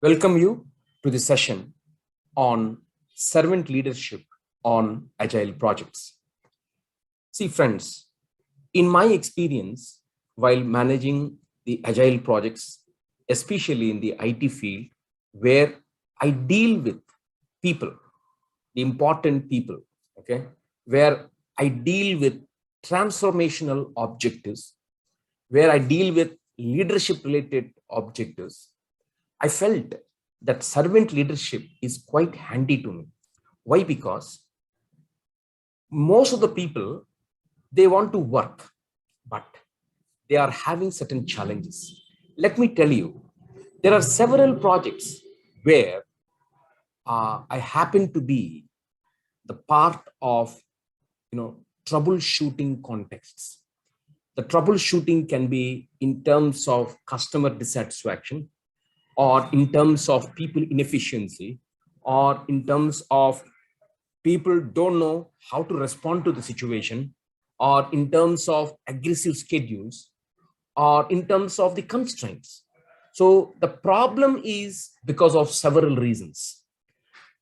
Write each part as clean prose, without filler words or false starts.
Welcome you to the session on servant leadership on agile projects. See, friends, in my experience, while managing the agile projects, especially in the IT field, where I deal with people, the important people, okay, where I deal with transformational objectives, where I deal with leadership related objectives, I felt that servant leadership is quite handy to me. Why? Because most of the people, they want to work, but they are having certain challenges. Let me tell you, there are several projects where I happen to be the part of, troubleshooting contexts. The troubleshooting can be in terms of customer dissatisfaction, or in terms of people inefficiency, or in terms of people don't know how to respond to the situation, or in terms of aggressive schedules, or in terms of the constraints. So the problem is because of several reasons.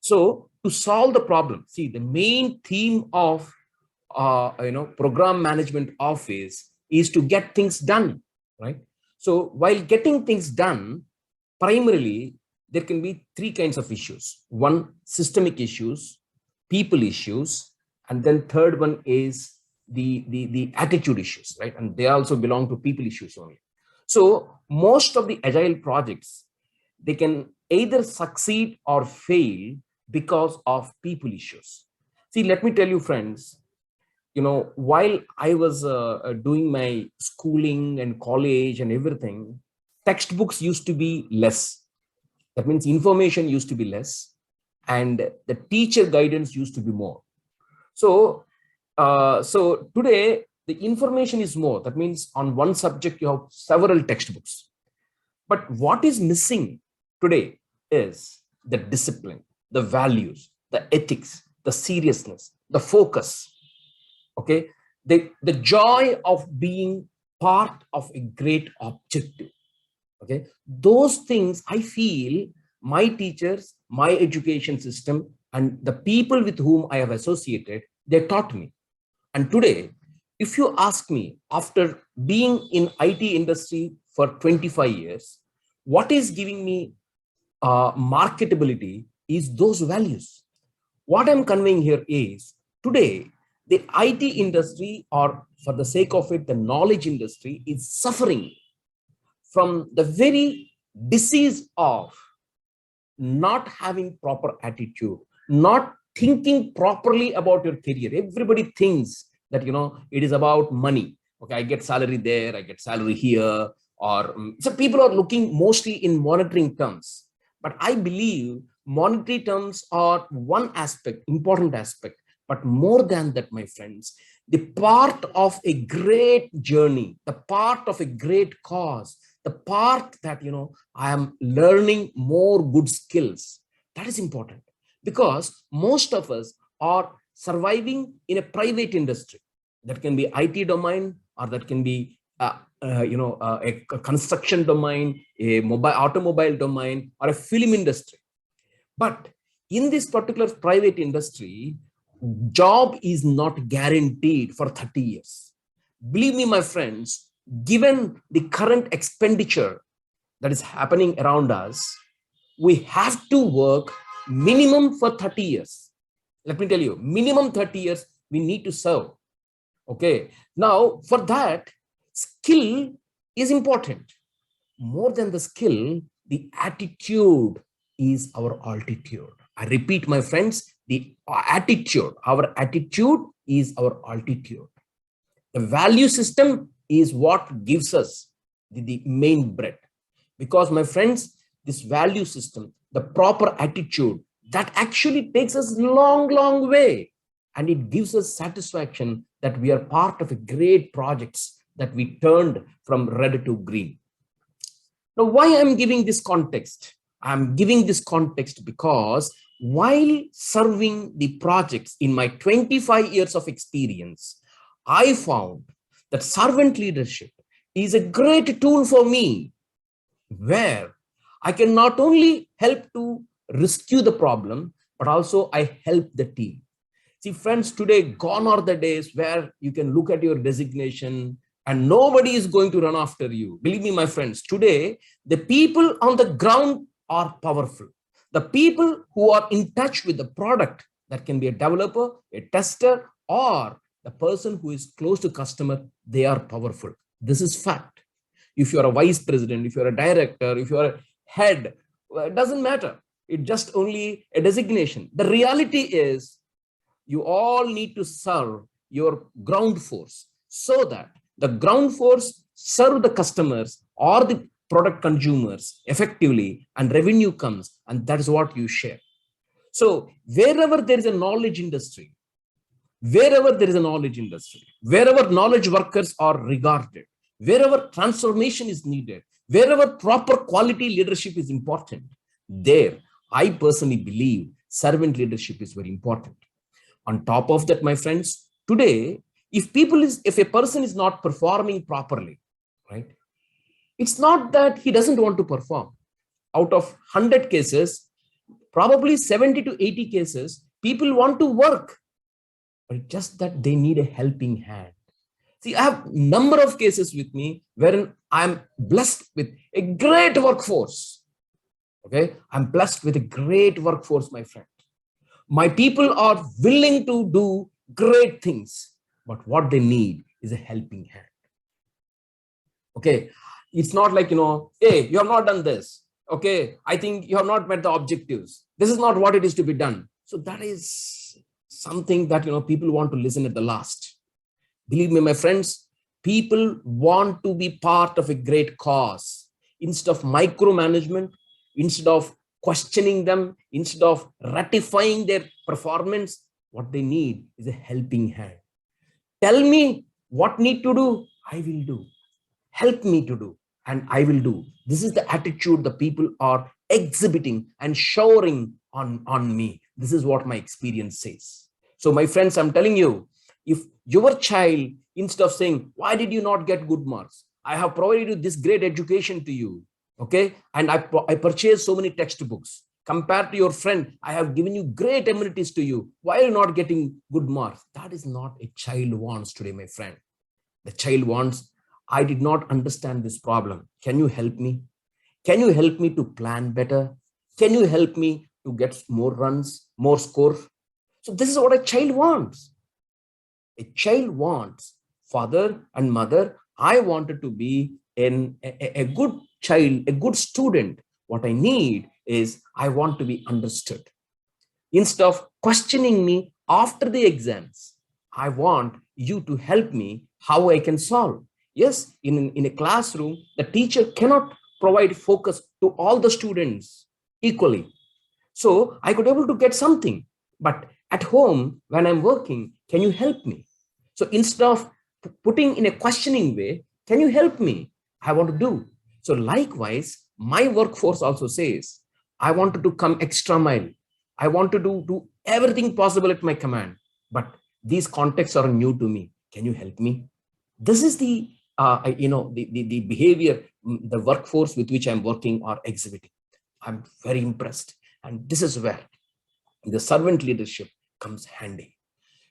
So to solve the problem, see, the main theme of program management office is to get things done, right? So while getting things done, primarily there can be three kinds of issues. One, systemic issues, people issues, and then third one is the attitude issues, right? And they also belong to people issues only. So most of the agile projects, they can either succeed or fail because of people issues. See, let me tell you, friends, while I was doing my schooling and college and everything, textbooks used to be less. That means information used to be less, and the teacher guidance used to be more. So today the information is more. That means on one subject you have several textbooks. But what is missing today is the discipline, the values, the ethics, the seriousness, the focus. Okay, the joy of being part of a great objective. Okay, those things I feel my teachers, my education system, and the people with whom I have associated, they taught me. And today, if you ask me, after being in IT industry for 25 years, what is giving me marketability is those values. What I'm conveying here is, today the IT industry, or for the sake of it, the knowledge industry, is suffering from the very disease of not having proper attitude, not thinking properly about your career. Everybody thinks that, it is about money. Okay, I get salary there, I get salary here, or so people are looking mostly in monitoring terms. But I believe monetary terms are one aspect, important aspect. But more than that, my friends, the part of a great journey, the part of a great cause, the part that, I am learning more good skills, that is important. Because most of us are surviving in a private industry. That can be IT domain, or that can be a construction domain, a mobile automobile domain, or a film industry. But in this particular private industry, job is not guaranteed for 30 years. Believe me, my friends, given the current expenditure that is happening around us, we have to work minimum for 30 years. Let me tell you, minimum 30 years we need to serve. Okay. Now, for that, skill is important. More than the skill, the attitude is our altitude. I repeat, my friends, the attitude, our attitude is our altitude. The value system is what gives us the main bread. Because, my friends, this value system, the proper attitude, that actually takes us long, long way. And it gives us satisfaction that we are part of a great projects that we turned from red to green. Now, why I'm giving this context? I'm giving this context because while serving the projects in my 25 years of experience, I found that servant leadership is a great tool for me, where I can not only help to rescue the problem, but also I help the team. See, friends, today gone are the days where you can look at your designation and nobody is going to run after you. Believe me, my friends, today, the people on the ground are powerful. The people who are in touch with the product, that can be a developer, a tester, or the person who is close to customer, they are powerful. This is fact. If you're a vice president, if you're a director, if you're a head, well, it doesn't matter. It's just only a designation. The reality is you all need to serve your ground force so that the ground force serve the customers or the product consumers effectively and revenue comes, and that is what you share. So wherever there is a knowledge industry, wherever knowledge workers are regarded, wherever transformation is needed, wherever proper quality leadership is important, there I personally believe servant leadership is very important. On top of that, my friends, today, if a person is not performing properly, right, it's not that he doesn't want to perform. Out of 100 cases, probably 70 to 80 cases, people want to work, but it's just that they need a helping hand. See, I have number of cases with me wherein I'm blessed with a great workforce. Okay, I'm blessed with a great workforce, my friend. My people are willing to do great things, but what they need is a helping hand. Okay, it's not like, hey, you have not done this. Okay, I think you have not met the objectives. This is not what it is to be done. So that is something that, people want to listen at the last. Believe me, my friends, people want to be part of a great cause. Instead of micromanagement, instead of questioning them, instead of ratifying their performance, what they need is a helping hand. Tell me what need to do, I will do. Help me to do, and I will do. This is the attitude the people are exhibiting and showering on me. This is what my experience says. So my friends, I'm telling you, if your child, instead of saying, why did you not get good marks? I have provided you this great education to you. Okay. And I purchased so many textbooks. Compared to your friend, I have given you great amenities to you. Why are you not getting good marks? That is not a child wants today, my friend. The child wants, I did not understand this problem. Can you help me? Can you help me to plan better? Can you help me to get more runs, more score? So this is what a child wants. A child wants, father and mother, I wanted to be a good child, a good student. What I need is I want to be understood. Instead of questioning me after the exams, I want you to help me how I can solve. Yes, in a classroom, the teacher cannot provide focus to all the students equally. So I could able to get something, but at home, when I'm working, can you help me? So instead of putting in a questioning way, can you help me? I want to do. So likewise, my workforce also says, I wanted to come extra mile. I want to do everything possible at my command, but these contexts are new to me. Can you help me? This is the the behavior the workforce with which I'm working are exhibiting. I'm very impressed, and this is where the servant leadership comes handy.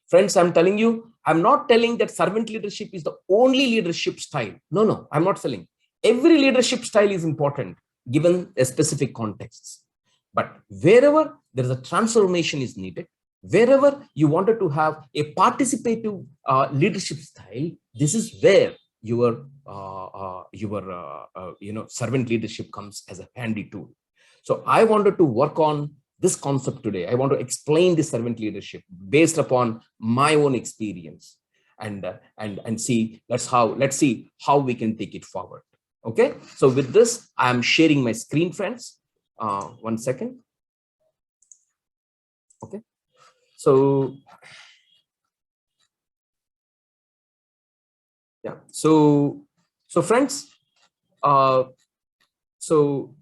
Friends, I'm telling you, I'm not telling that servant leadership is the only leadership style. No, I'm not telling. Every leadership style is important given a specific contexts. But wherever there is a transformation is needed, wherever you wanted to have a participative leadership style, this is where your servant leadership comes as a handy tool. So I wanted to work on this concept today. I want to explain the servant leadership based upon my own experience, and see let's see how we can take it forward. Okay, so with this, I am sharing my screen, friends. 1 second. Okay, so yeah, so friends, so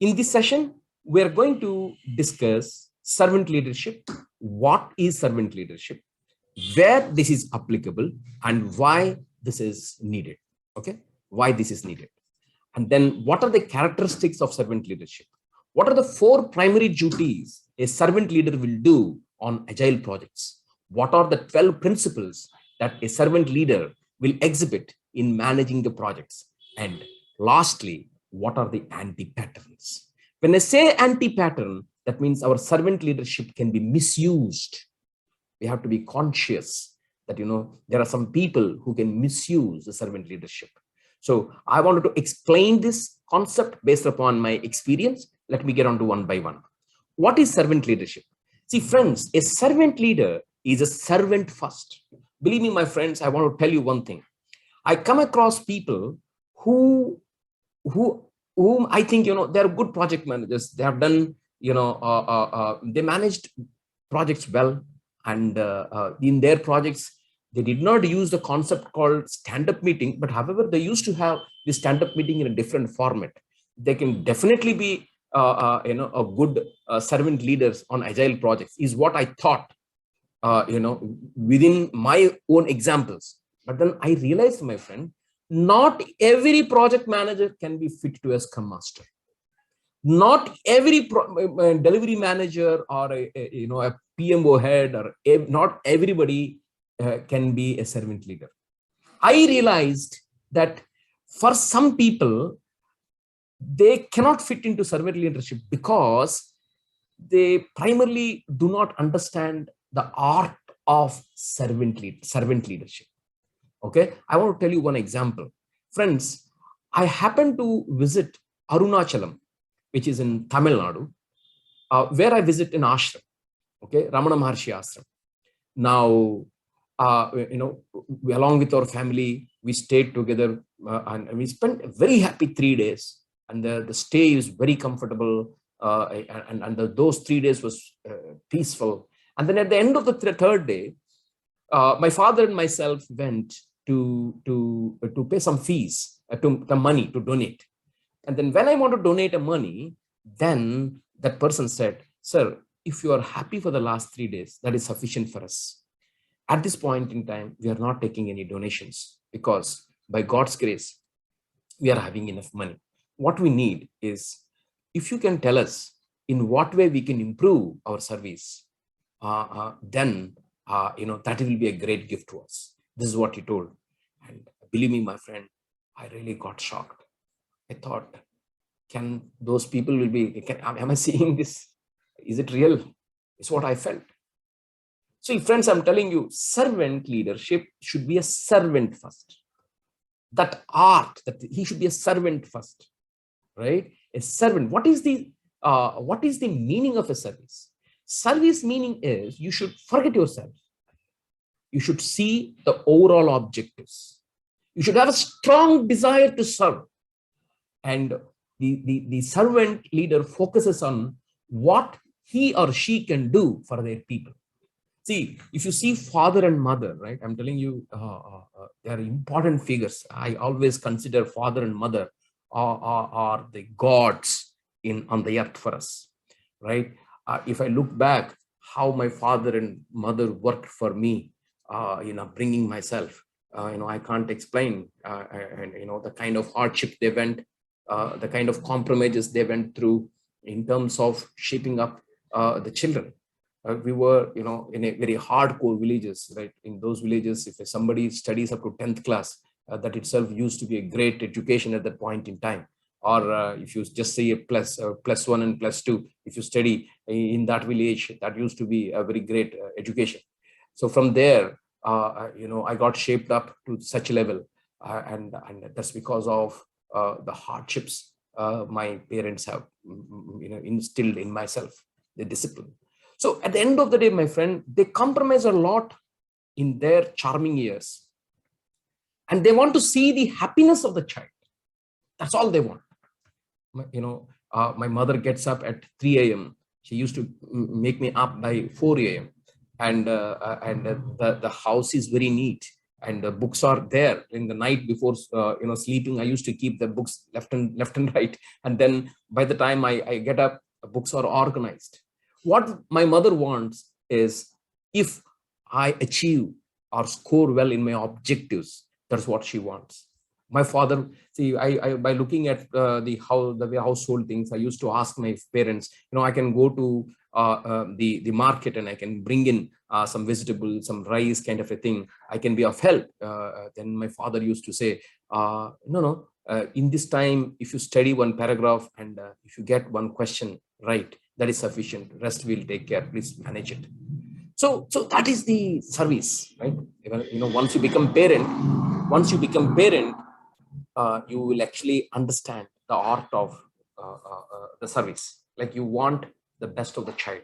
in this session, we are going to discuss servant leadership. What is servant leadership? Where this is applicable and why this is needed. Okay, why this is needed. And then what are the characteristics of servant leadership? What are the 4 primary duties a servant leader will do on agile projects? What are the 12 principles that a servant leader will exhibit in managing the projects? And lastly, what are the anti-patterns? When I say anti-pattern, that means our servant leadership can be misused. We have to be conscious that, there are some people who can misuse the servant leadership. So I wanted to explain this concept based upon my experience. Let me get on to one by one. What is servant leadership? See, friends, a servant leader is a servant first. Believe me, my friends, I want to tell you one thing. I come across people whom I think, they're good project managers. They have done, they managed projects well. And in their projects, they did not use the concept called stand-up meeting, but however, they used to have this stand-up meeting in a different format. They can definitely be, a good servant leaders on agile projects, is what I thought, within my own examples. But then I realized, my friend, not every project manager can be fit to a Scrum Master. Not every delivery manager or a PMO head, or not everybody can be a servant leader. I realized that for some people, they cannot fit into servant leadership because they primarily do not understand the art of servant leadership. Okay, I want to tell you one example. Friends, I happened to visit Arunachalam, which is in Tamil Nadu, where I visit an ashram, okay, Ramana Maharshi ashram. Now, along with our family, we stayed together and we spent a very happy 3 days. And the stay is very comfortable, and those 3 days was peaceful. And then at the end of the third day, my father and myself went to pay some fees, the money to donate. And then when I want to donate a money, then that person said, "Sir, if you are happy for the last 3 days, that is sufficient for us. At this point in time, we are not taking any donations because by God's grace, we are having enough money. What we need is, if you can tell us in what way we can improve our service, then that will be a great gift to us." This is what he told. And believe me, my friend, I really got shocked. I thought, can those people will be, am I seeing this? Is it real? It's what I felt. So friends, I'm telling you, servant leadership should be a servant first. That art, that he should be a servant first, right? A servant. What is the meaning of a service? Service meaning is you should forget yourself. You should see the overall objectives. You should have a strong desire to serve. And the servant leader focuses on what he or she can do for their people. See, if you see father and mother, right? I'm telling you, they are important figures. I always consider father and mother are the gods on the earth for us, right? If I look back, how my father and mother worked for me, bringing myself, I can't explain, and the kind of hardship they went, the kind of compromises they went through in terms of shaping up the children. We were, in a very hardcore villages, right? In those villages, if somebody studies up to 10th class, that itself used to be a great education at that point in time. Or if you just say a plus one and plus two, if you study in that village, that used to be a very great education. So from there, I got shaped up to such a level, and that's because of the hardships my parents have, instilled in myself, the discipline. So at the end of the day, my friend, they compromise a lot in their charming years, and they want to see the happiness of the child. That's all they want. My mother gets up at 3 a.m. She used to make me up by 4 a.m. And the house is very neat, and the books are there. In the night before sleeping, I used to keep the books left and right. And then by the time I get up, the books are organized. What my mother wants is, if I achieve or score well in my objectives, that's what she wants. My father, see, I by looking at the way household things, I used to ask my parents, I can go to the market and I can bring in some vegetables, some rice, kind of a thing. I can be of help. Then my father used to say, no, in this time, if you study one paragraph and if you get one question right, that is sufficient. Rest will take care. Please manage it. So that is the service, right? Once you become parent, you will actually understand the art of the service. Like, you want the best of the child,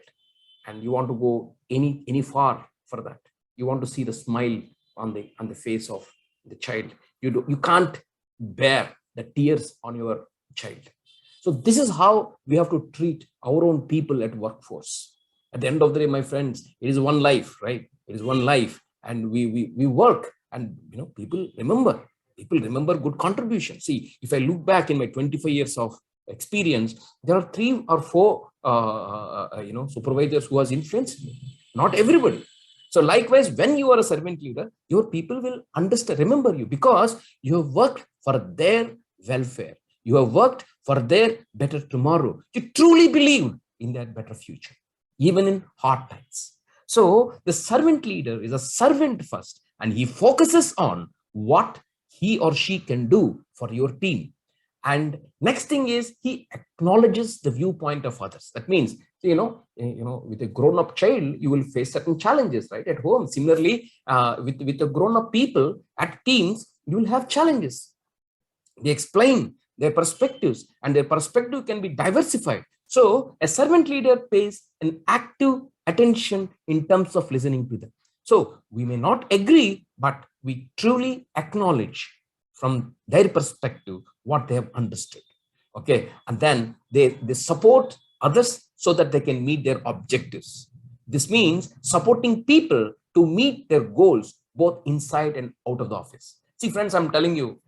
and you want to go any far for that. You want to see the smile on the face of the child. You can't bear the tears on your child. So this is how we have to treat our own people at workforce. At the end of the day, my friends, it is one life, right? It is one life, and we work, and people remember good contribution. See, if I look back in my 25 years of experience, there are 3 or 4 supervisors who has influenced me. Not everybody. So likewise, when you are a servant leader, your people will remember you, because you have worked for their welfare. You have worked for their better tomorrow. You truly believe in that better future, even in hard times. So the servant leader is a servant first, and he focuses on what he or she can do for your team. And next thing is, he acknowledges the viewpoint of others. That means, with a grown-up child, you will face certain challenges, right, at home. Similarly, with the grown-up people at teams, you will have challenges. They explain their perspectives, and their perspective can be diversified. So a servant leader pays an active attention in terms of listening to them. So we may not agree, but we truly acknowledge from their perspective what they have understood. Okay. And then they support others so that they can meet their objectives. This means supporting people to meet their goals, both inside and out of the office. See, friends, I'm telling you,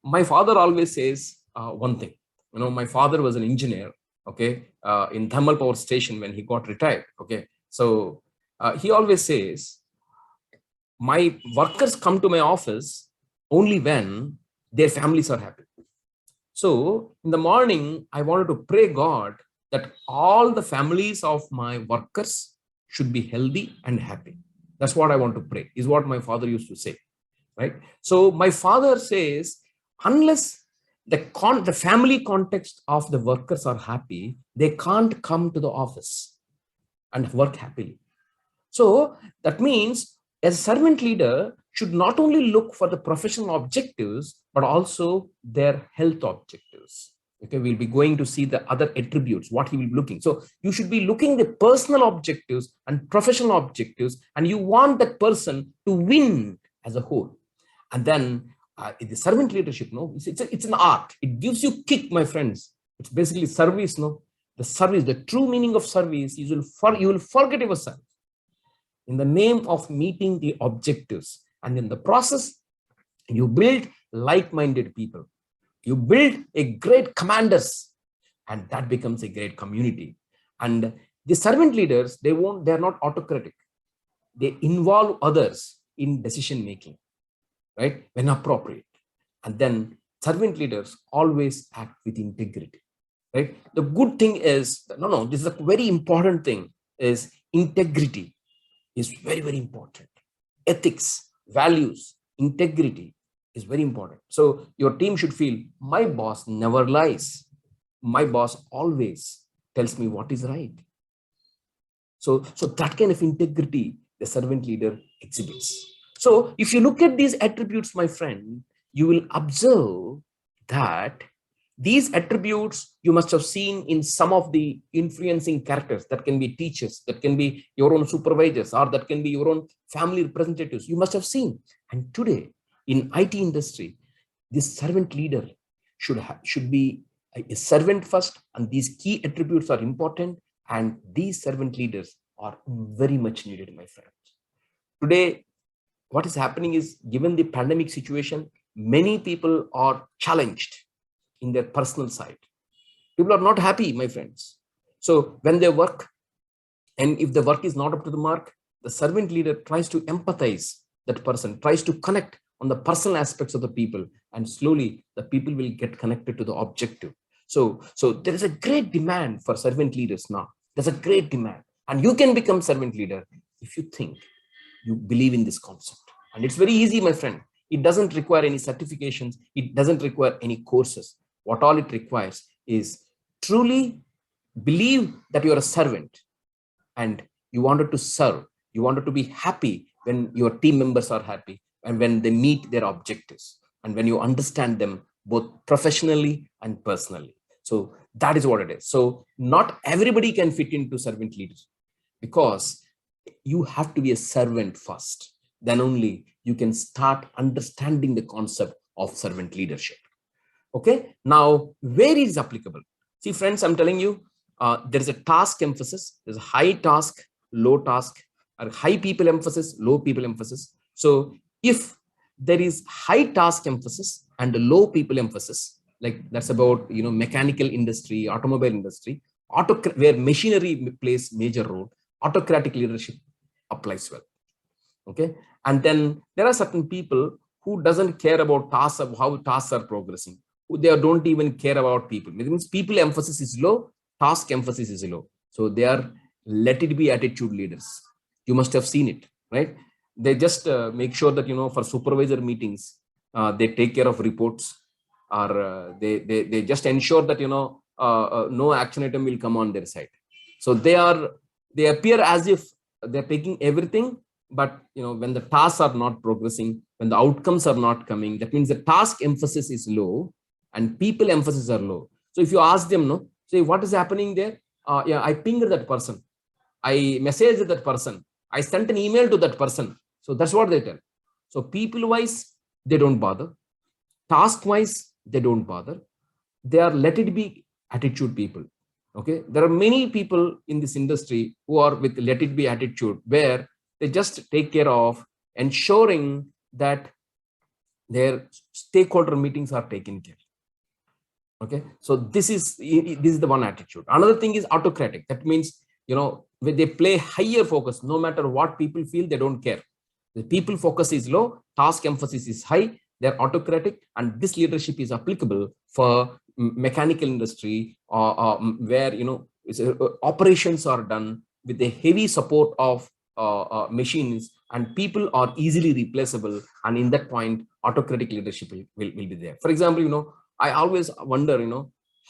my father always says one thing. My father was an engineer, okay, in thermal power station when he got retired. Okay. So he always says, my workers come to my office only when their families are happy. So in the morning, I wanted to pray God that all the families of my workers should be healthy and happy. That's what I want to pray, is what my father used to say, right? So my father says, unless the family context of the workers are happy, they can't come to the office and work happily. So that means a servant leader should not only look for the professional objectives, but also their health objectives. Okay, we'll be going to see the other attributes, what he will be looking. So you should be looking the personal objectives and professional objectives, and you want that person to win as a whole. And then the servant leadership, it's an art. It gives you kick, my friends. It's basically service, the service, the true meaning of service. You will forget yourself in the name of meeting the objectives. And in the process, you build like-minded people. You build a great commanders, and that becomes a great community. And the servant leaders, they're not autocratic. They involve others in decision making, right, when appropriate. And then servant leaders always act with integrity, right? The good thing is, this is a very important thing, is integrity is very, very important. Ethics, values, integrity is very important. So your team should feel, my boss never lies. My boss always tells me what is right. So that kind of integrity the servant leader exhibits. So if you look at these attributes, my friend, you will observe that these attributes you must have seen in some of the influencing characters. That can be teachers, that can be your own supervisors, or that can be your own family representatives. You must have seen. And today in IT industry, this servant leader should be a servant first, and these key attributes are important, and these servant leaders are very much needed, my friends. Today, what is happening is, given the pandemic situation, many people are challenged in their personal side. People are not happy, my friends. So when they work, and if the work is not up to the mark, the servant leader tries to empathize that person, tries to connect on the personal aspects of the people, and slowly the people will get connected to the objective. So there is a great demand for servant leaders now. There's a great demand, and you can become servant leader if you think, you believe in this concept. And it's very easy, my friend. It doesn't require any certifications. It doesn't require any courses. What all it requires is truly believe that you are a servant and you wanted to serve. You wanted to be happy when your team members are happy and when they meet their objectives and when you understand them both professionally and personally. So that is what it is. So not everybody can fit into servant leadership, because you have to be a servant first. Then only you can start understanding the concept of servant leadership. Okay, now where is applicable? See, friends, I'm telling you, there is a task emphasis. There's a high task, low task, or high people emphasis, low people emphasis. So if there is high task emphasis and a low people emphasis, like that's about, mechanical industry, automobile industry, where machinery plays major role, autocratic leadership applies well. Okay, and then there are certain people who doesn't care about tasks, of how tasks are progressing, who they don't even care about people. It means people emphasis is low, task emphasis is low. So they are let it be attitude leaders. You must have seen it, right? They just make sure that, for supervisor meetings, they take care of reports, or they just ensure that, no action item will come on their side. So they appear as if they're taking everything, but when the tasks are not progressing, when the outcomes are not coming, that means the task emphasis is low and people emphasis are low. So if you ask them, no, say what is happening there? Yeah, I pinged that person, I messaged that person, I sent an email to that person. So that's what they tell. So people wise, they don't bother. Task wise, they don't bother. They are let it be attitude people. Okay, there are many people in this industry who are with let it be attitude, where they just take care of ensuring that their stakeholder meetings are taken care. Okay, so this is the one attitude. Another thing is autocratic. That means, when they play higher focus, no matter what people feel, they don't care. The people focus is low, task emphasis is high, they're autocratic, and this leadership is applicable for mechanical industry, where operations are done with the heavy support of machines, and people are easily replaceable, and in that point autocratic leadership will be there. For example, I always wonder,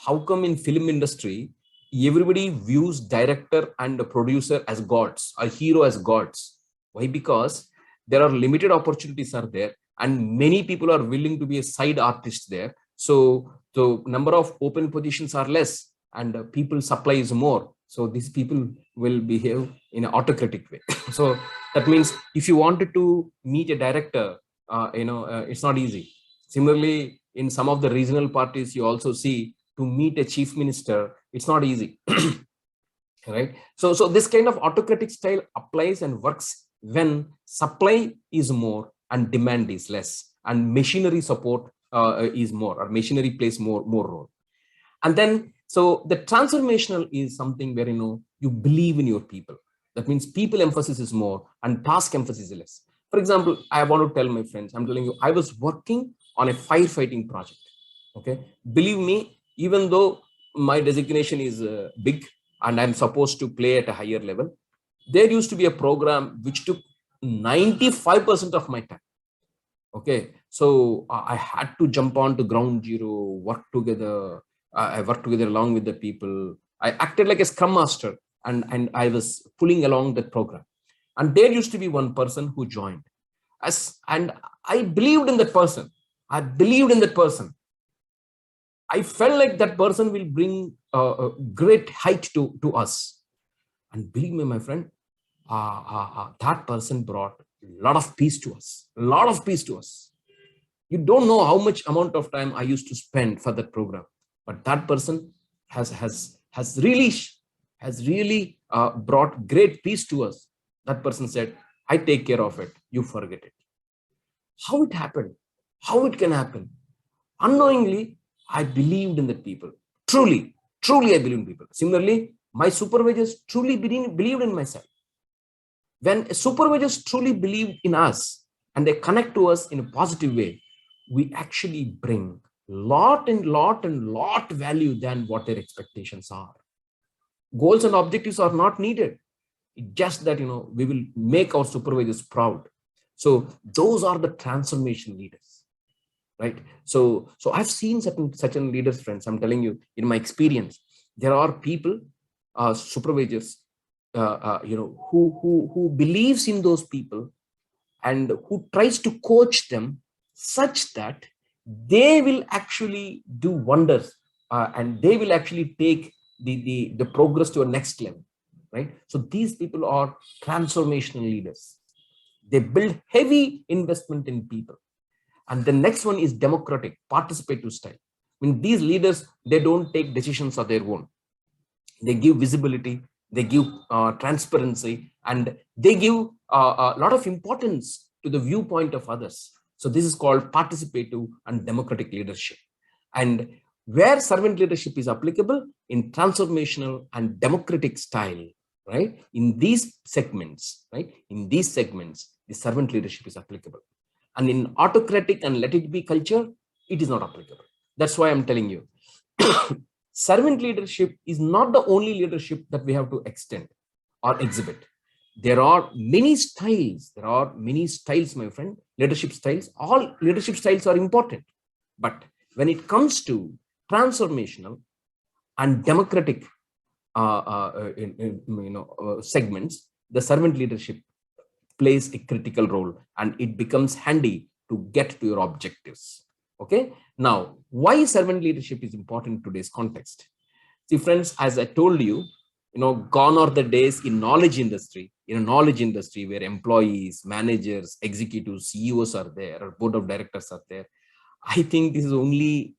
how come in film industry everybody views director and the producer as gods, or hero as gods? Why? Because there are limited opportunities are there, and many people are willing to be a side artist there. So the number of open positions are less, and people supply is more. So these people will behave in an autocratic way. So that means if you wanted to meet a director, it's not easy. Similarly, in some of the regional parties, you also see to meet a chief minister, it's not easy. Right? So this kind of autocratic style applies and works when supply is more and demand is less, and machinery support is more, or machinery plays more role. And then, so the transformational is something where, you believe in your people. That means people emphasis is more and task emphasis is less. For example, I want to tell my friends, I'm telling you, I was working on a firefighting project. Okay. Believe me, even though my designation is big and I'm supposed to play at a higher level, there used to be a program which took 95% of my time. Okay. So I had to jump on to ground zero, work together. I worked together along with the people. I acted like a scrum master, and I was pulling along that program. And there used to be one person who joined us, and I believed in that person. I believed in that person. I felt like that person will bring a great height to us. And believe me, my friend, that person brought a lot of peace to us. A lot of peace to us. You don't know how much amount of time I used to spend for that program, but that person has really brought great peace to us. That person said, "I take care of it. You forget it." How it happened? How it can happen? Unknowingly, I believed in the people. Truly, I believe in people. Similarly, my supervisors truly believed in myself. When supervisors truly believe in us, and they connect to us in a positive way, we actually bring lot value than what their expectations are. Goals and objectives are not needed. It's just that, we will make our supervisors proud. So those are the transformation leaders, right? So I've seen certain leaders, friends. I'm telling you, in my experience, there are people, supervisors, who believes in those people and who tries to coach them such that they will actually do wonders, and they will actually take the progress to a next level, right? So these people are transformational leaders. They build heavy investment in people. And the next one is democratic, participative style. I mean, these leaders, they don't take decisions of their own. They give visibility, they give transparency, and they give a lot of importance to the viewpoint of others. So this is called participative and democratic leadership. And where servant leadership is applicable in transformational and democratic style, right? In these segments, the servant leadership is applicable. And in autocratic and let it be culture, it is not applicable. That's why I'm telling you, servant leadership is not the only leadership that we have to extend or exhibit. There are many styles. My friend, leadership styles. All leadership styles are important. But when it comes to transformational and democratic segments, the servant leadership plays a critical role, and it becomes handy to get to your objectives. Okay. Now, why servant leadership is important in today's context? See, friends, as I told you, gone are the days in knowledge industry, where employees, managers, executives, CEOs are there, or board of directors are there. I think this is only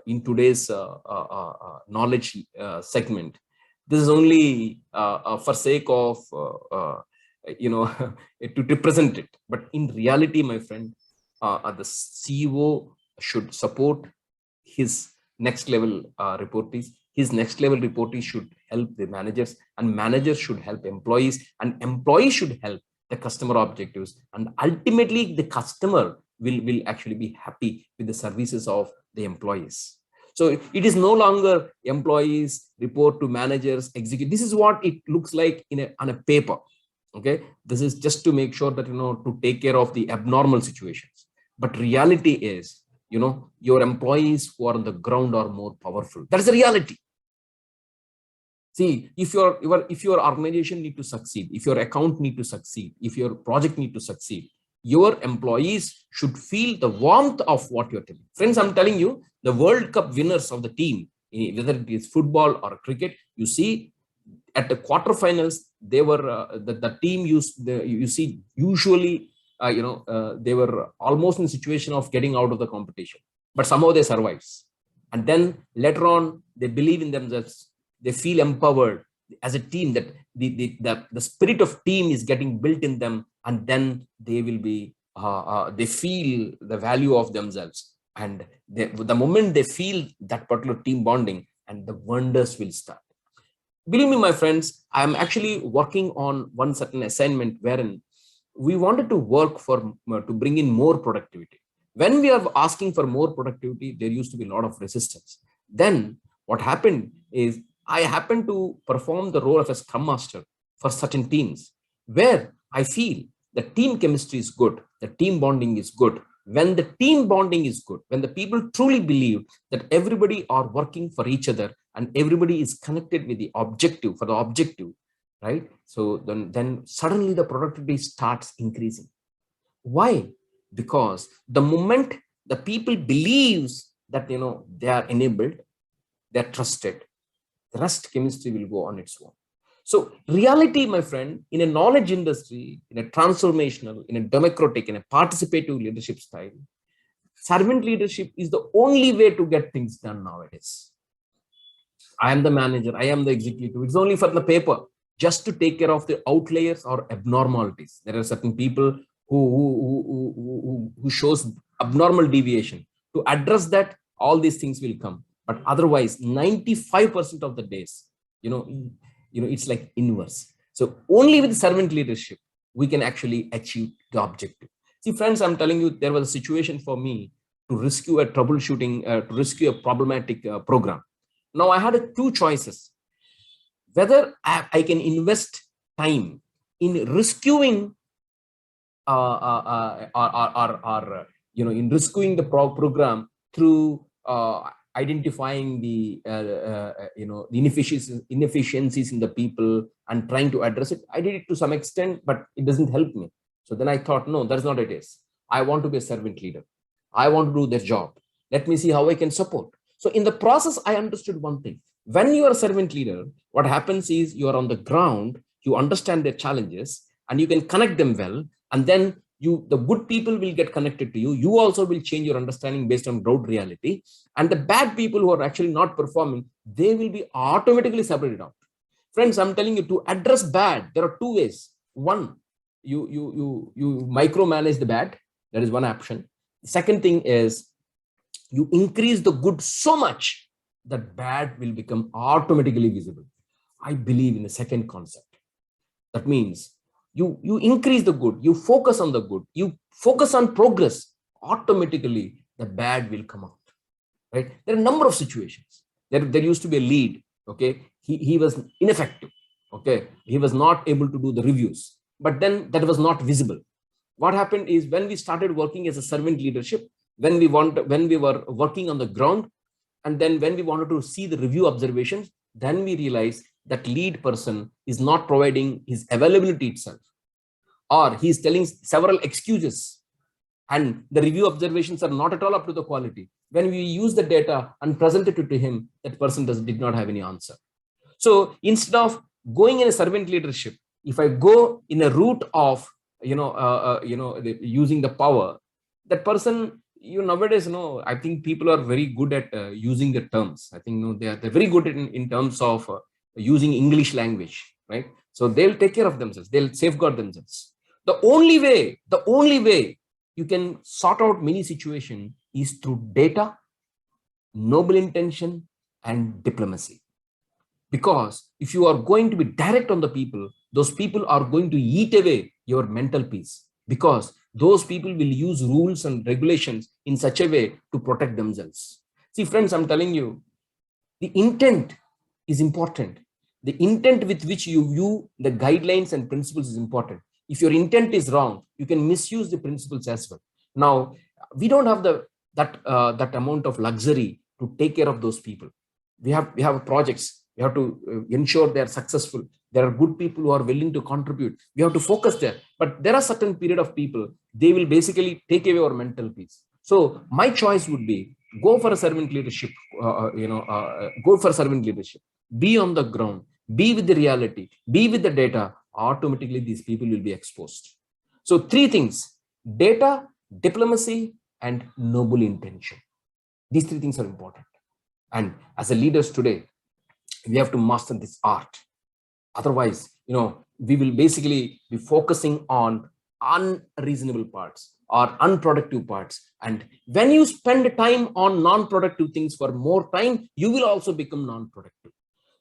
in today's knowledge segment. This is only for sake of, to represent it. But in reality, my friend, the CEO should support his next level reportees. His next level reportees should help the managers, and managers should help employees, and employees should help the customer objectives. And ultimately, the customer will actually be happy with the services of the employees. So it is no longer employees report to managers, execute. This is what it looks like on a paper. Okay, this is just to make sure that, to take care of the abnormal situations. But reality is, your employees who are on the ground are more powerful. That is the reality. See, if your organization need to succeed, if your account need to succeed, if your project need to succeed, your employees should feel the warmth of what you're telling. Friends, I'm telling you, the World Cup winners of the team, whether it is football or cricket, you see, at the quarterfinals, they were the team usually they were almost in a situation of getting out of the competition, but somehow they survive. And then later on, they believe in themselves. They feel empowered as a team, that the spirit of team is getting built in them, and then they will be they feel the value of themselves, and the moment they feel that particular team bonding, and the wonders will start. Believe me, my friends, I am actually working on one certain assignment wherein we wanted to work to bring in more productivity. When we are asking for more productivity, there used to be a lot of resistance. Then what happened is, I happened to perform the role of a scrum master for certain teams, where I feel the team chemistry is good, the team bonding is good. When the team bonding is good, when the people truly believe that everybody are working for each other and everybody is connected with the objective, right? So then suddenly the productivity starts increasing. Why? Because the moment the people believes that, they are enabled, they're trusted, the rest chemistry will go on its own. So reality, my friend, in a knowledge industry, in a transformational, in a democratic, in a participative leadership style, servant leadership is the only way to get things done nowadays. I am the manager, I am the executive. It's only for the paper, just to take care of the outliers or abnormalities. There are certain people who shows abnormal deviation. To address that, all these things will come. But otherwise, 95% of the days, it's like inverse. So only with servant leadership, we can actually achieve the objective. See, friends, I'm telling you, there was a situation for me to rescue a troubleshooting, to rescue a problematic program. Now I had two choices: whether I can invest time in rescuing in rescuing the program through identifying the the inefficiencies in the people and trying to address it. I did it to some extent, but it doesn't help me. So then I thought, no, that's not it is. I want to be a servant leader. I want to do their job. Let me see how I can support. So in the process, I understood one thing: when you are a servant leader, what happens is you are on the ground, you understand their challenges, and you can connect them well, and then the good people will get connected to you. You also will change your understanding based on ground reality, and the bad people who are actually not performing, they will be automatically separated out. Friends, I'm telling you, to address bad, there are two ways. One, you micromanage the bad. That is one option. The second thing is you increase the good so much that bad will become automatically visible. I believe in the second concept. That means you increase the good, you focus on the good, you focus on progress, automatically the bad will come out, right? There are a number of situations. There used to be a lead, okay? He was ineffective, okay? He was not able to do the reviews, but then that was not visible. What happened is, when we started working as a servant leadership, when we were working on the ground, and then when we wanted to see the review observations, then we realized that lead person is not providing his availability itself, or he is telling several excuses, and the review observations are not at all up to the quality. When we use the data and presented it to him, that person did not have any answer. So instead of going in a servant leadership, if I go in a route of using the power, that person, nowadays, I think people are very good at using the terms. I think they're very good in terms of using English language, right? So they'll take care of themselves, they'll safeguard themselves. The only way you can sort out many situations is through data, noble intention, and diplomacy. Because if you are going to be direct on the people, those people are going to eat away your mental peace, because those people will use rules and regulations in such a way to protect themselves. See, friends, I'm telling you, the intent is important. The intent with which you view the guidelines and principles is important. If your intent is wrong, you can misuse the principles as well. Now, we don't have that amount of luxury to take care of those people. We have projects. We have to ensure they are successful. There are good people who are willing to contribute. We have to focus there. But there are certain period of people, they will basically take away our mental peace. So my choice would be, go for a servant leadership. Go for servant leadership. Be on the ground. Be with the reality. Be with the data. Automatically, these people will be exposed. So three things: data, diplomacy, and noble intention. These three things are important. And as a leaders today, we have to master this art. Otherwise, we will basically be focusing on unreasonable parts or unproductive parts. And when you spend time on non-productive things for more time, you will also become non-productive.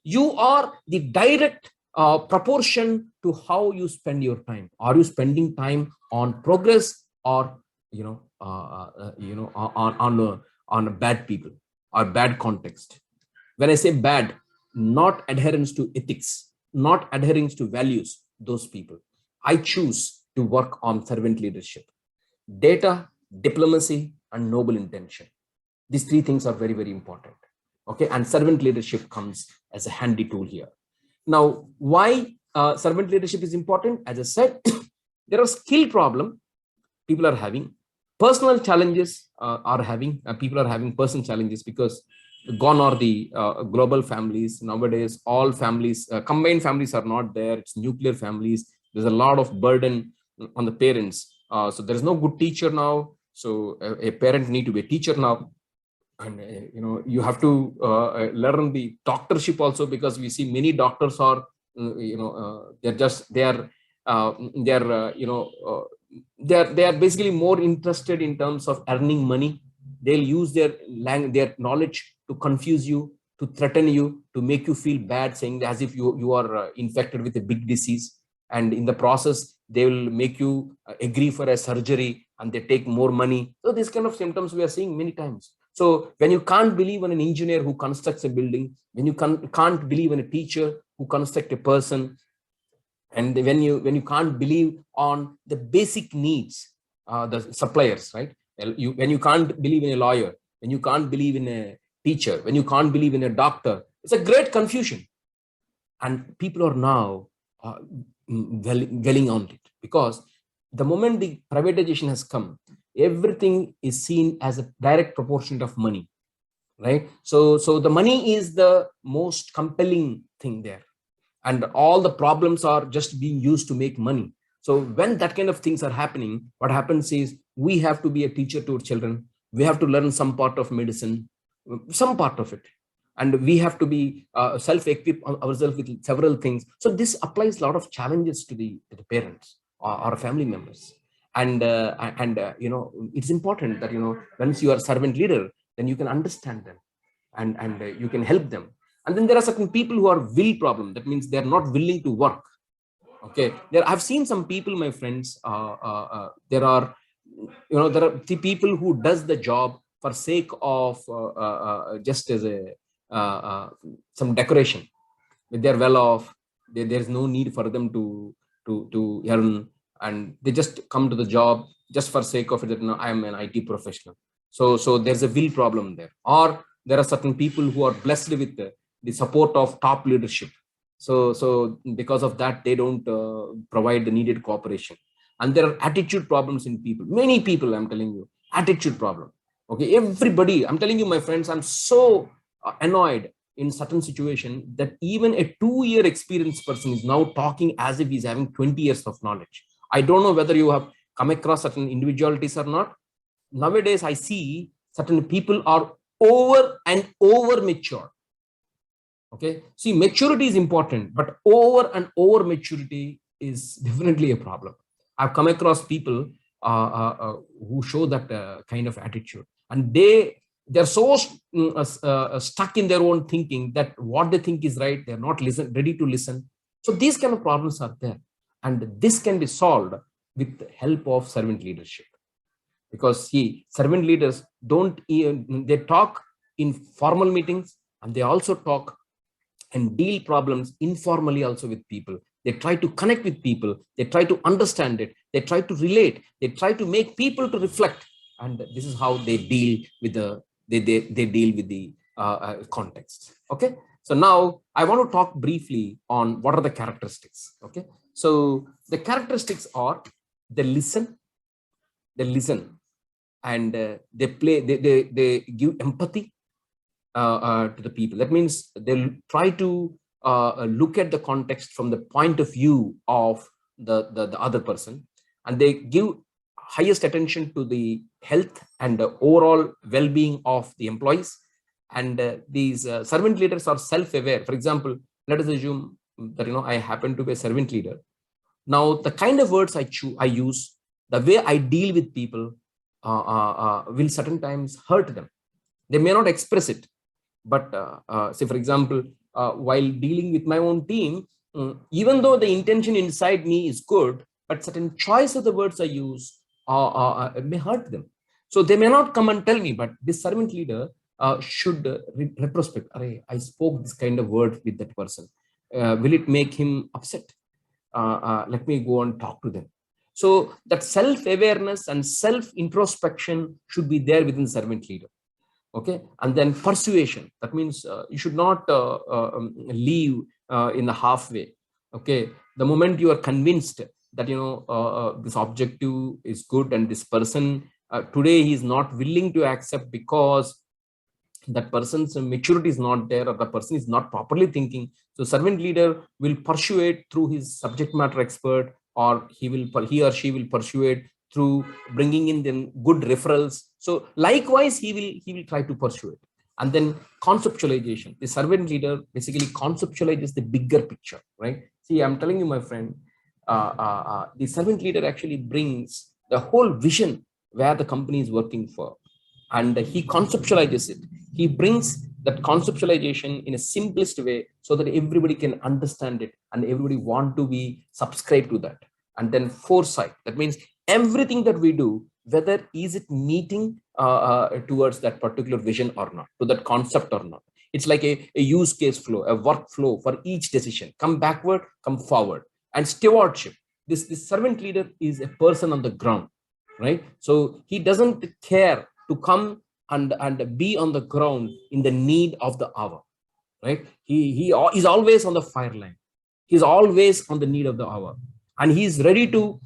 You are the direct proportion to how you spend your time. Are you spending time on progress, or on bad people or bad context? When I say bad, not adherence to ethics, not adherence to values, those people. I choose to work on servant leadership: data, diplomacy, and noble intention. These three things are very, very important. Okay, and servant leadership comes as a handy tool here. Now, why servant leadership is important? As I said, there are skill problem people are having, personal challenges people are having personal challenges, because gone are the global families. Nowadays, all families, combined families are not there. It's nuclear families. There's a lot of burden on the parents. So there's no good teacher now. So a parent need to be a teacher now. And you have to learn the doctorship also, because we see many doctors are they are basically more interested in terms of earning money. They'll use their knowledge to confuse you, to threaten you, to make you feel bad, saying as if you are infected with a big disease. and in the process they will make you agree for a surgery, and they take more money. So these kind of symptoms we are seeing many times. So when you can't believe in an engineer who constructs a building, when you can't believe in a teacher who constructs a person, and when you can't believe on the basic needs, the suppliers, right? When you can't believe in a lawyer, when you can't believe in a teacher, when you can't believe in a doctor, it's a great confusion. And people are now dwelling on it, because the moment the privatization has come, everything is seen as a direct proportion of money, right? So the money is the most compelling thing there, and all the problems are just being used to make money. So when that kind of things are happening, what happens is we have to be a teacher to our children. We have to learn some part of medicine, some part of it, and we have to be self-equip ourselves with several things. So this applies a lot of challenges to the parents or family members. And it's important that once you are servant leader, then you can understand them, and you can help them. And then there are certain people who are will problem. That means they are not willing to work. Okay, I've seen some people, my friends. There are the people who does the job for sake of just as a some decoration. They're well off. There's no need for them to earn, and they just come to the job just for sake of it. That I'm an IT professional. So there's a will problem there. Or there are certain people who are blessed with the support of top leadership. So because of that, they don't provide the needed cooperation. And there are attitude problems in people. Many people, I'm telling you, attitude problem. Okay, everybody, I'm telling you, my friends, I'm so annoyed in certain situation that even a 2-year experienced person is now talking as if he's having 20 years of knowledge. I don't know whether you have come across certain individualities or not. Nowadays, I see certain people are over and over mature. Okay, see, maturity is important, but over and over maturity is definitely a problem. I've come across people who show that kind of attitude, and they're so stuck in their own thinking that what they think is right, they're not ready to listen. So these kind of problems are there, and this can be solved with the help of servant leadership. Because see, servant leaders they talk in formal meetings, and they also talk and deal problems informally also with people. They try to connect with people. They try to understand it. They try to relate. They try to make people to reflect. And this is how they deal with the context. Okay. So now I want to talk briefly on what are the characteristics. Okay. So the characteristics are they listen, and they give empathy to the people. That means they'll try to look at the context from the point of view of the other person, and they give highest attention to the health and the overall well-being of the employees. And these servant leaders are self-aware. For example, let us assume that I happen to be a servant leader. Now, the kind of words I use, the way I deal with people will certain times hurt them. They may not express it, but say, for example, while dealing with my own team, even though the intention inside me is good, but certain choice of the words I use may hurt them. So they may not come and tell me, but this servant leader should retrospect. I spoke this kind of word with that person. Will it make him upset? Let me go and talk to them. So that self-awareness and self-introspection should be there within servant leader. Okay, and then persuasion. That means you should not leave in the halfway. Okay, the moment you are convinced that this objective is good, and this person today he is not willing to accept because that person's maturity is not there, or the person is not properly thinking. So servant leader will persuade through his subject matter expert, or he or she will persuade through bringing in them good referrals. So likewise, he will try to persuade. And then conceptualization. The servant leader basically conceptualizes the bigger picture, right? See, I'm telling you, my friend, the servant leader actually brings the whole vision where the company is working for, and he conceptualizes it. He brings that conceptualization in a simplest way so that everybody can understand it and everybody want to be subscribed to that. And then foresight, that means everything that we do, whether is it meeting towards that particular vision or not, to that concept or not. It's like a use case flow, a workflow for each decision, come backward, come forward. And stewardship, this servant leader is a person on the ground, right? So he doesn't care to come and be on the ground in the need of the hour, right? He is always on the fire line. He's always on the need of the hour, and he's ready to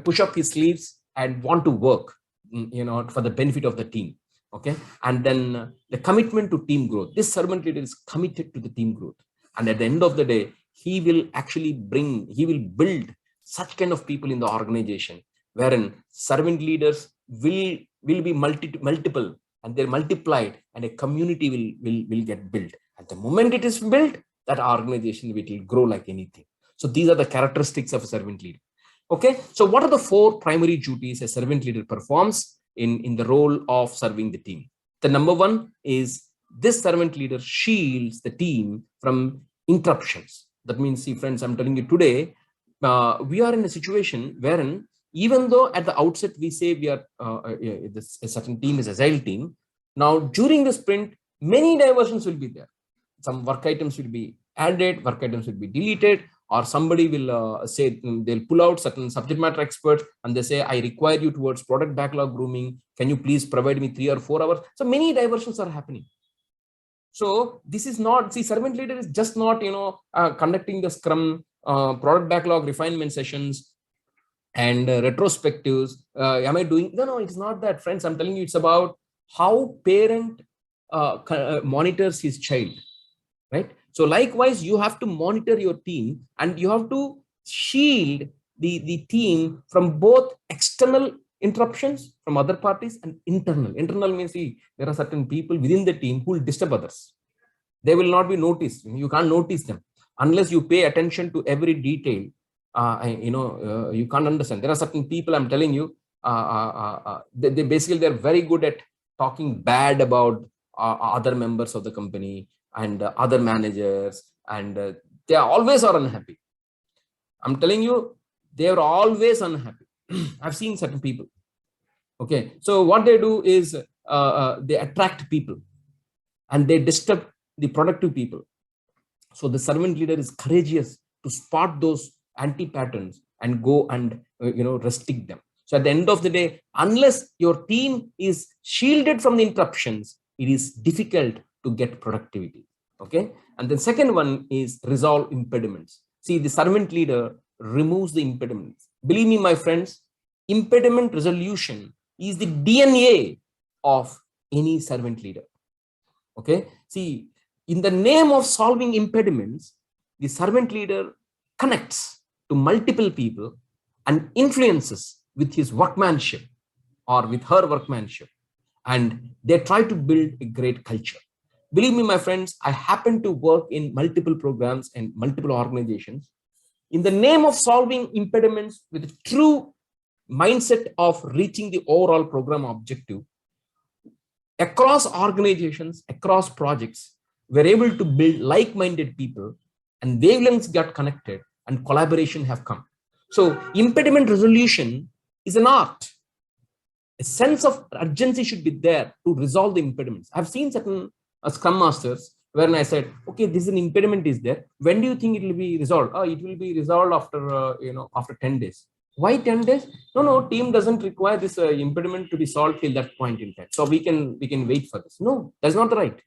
push up his sleeves and want to work, for the benefit of the team. Okay, and then the commitment to team growth. This servant leader is committed to the team growth, and at the end of the day, he will build such kind of people in the organization, wherein servant leaders will be multiple, and they're multiplied, and a community will get built. At the moment it is built, that organization will grow like anything. So these are the characteristics of a servant leader. Okay, so what are the 4 primary duties a servant leader performs in the role of serving the team? The number 1 is this servant leader shields the team from interruptions. That means, see friends, I'm telling you today, we are in a situation wherein even though at the outset we say we are a certain team is agile team, now during the sprint, many diversions will be there. Some work items will be added, work items will be deleted, or somebody will say they'll pull out certain subject matter experts and they say, I require you towards product backlog grooming. Can you please provide me 3 or 4 hours? So many diversions are happening. So this is not, see, servant leader is just not, conducting the Scrum product backlog refinement sessions and retrospectives. Am I doing? No, it's not that, friends. I'm telling you, it's about how parent monitors his child, right? So likewise, you have to monitor your team and you have to shield the team from both external interruptions from other parties and internal. Internal means, see, there are certain people within the team who will disturb others. They will not be noticed. You can't notice them unless you pay attention to every detail. You can't understand. There are certain people, I'm telling you, they basically, they're very good at talking bad about other members of the company and other managers, and they are always unhappy. I'm telling you, they are always unhappy. I've seen certain people. Okay, so what they do is they attract people and they disturb the productive people. So the servant leader is courageous to spot those anti-patterns and go and restrict them. So at the end of the day, unless your team is shielded from the interruptions, it is difficult to get productivity. Okay, and then second one is resolve impediments. See, the servant leader removes the impediments. Believe me, my friends, impediment resolution is the DNA of any servant leader. Okay, see, in the name of solving impediments, the servant leader connects to multiple people and influences with his workmanship or with her workmanship, and they try to build a great culture. Believe me, my friends, I happen to work in multiple programs and multiple organizations. In the name of solving impediments with a true mindset of reaching the overall program objective, across organizations, across projects, we're able to build like-minded people, and wavelengths got connected and collaboration have come. So impediment resolution is an art. A sense of urgency should be there to resolve the impediments. I've seen certain Scrum Masters wherein I said, okay, this is an impediment is there. When do you think it will be resolved? Oh, it will be resolved after, after 10 days. Why 10 days? No, team doesn't require this impediment to be solved till that point in time. So we can wait for this. No, that's not right.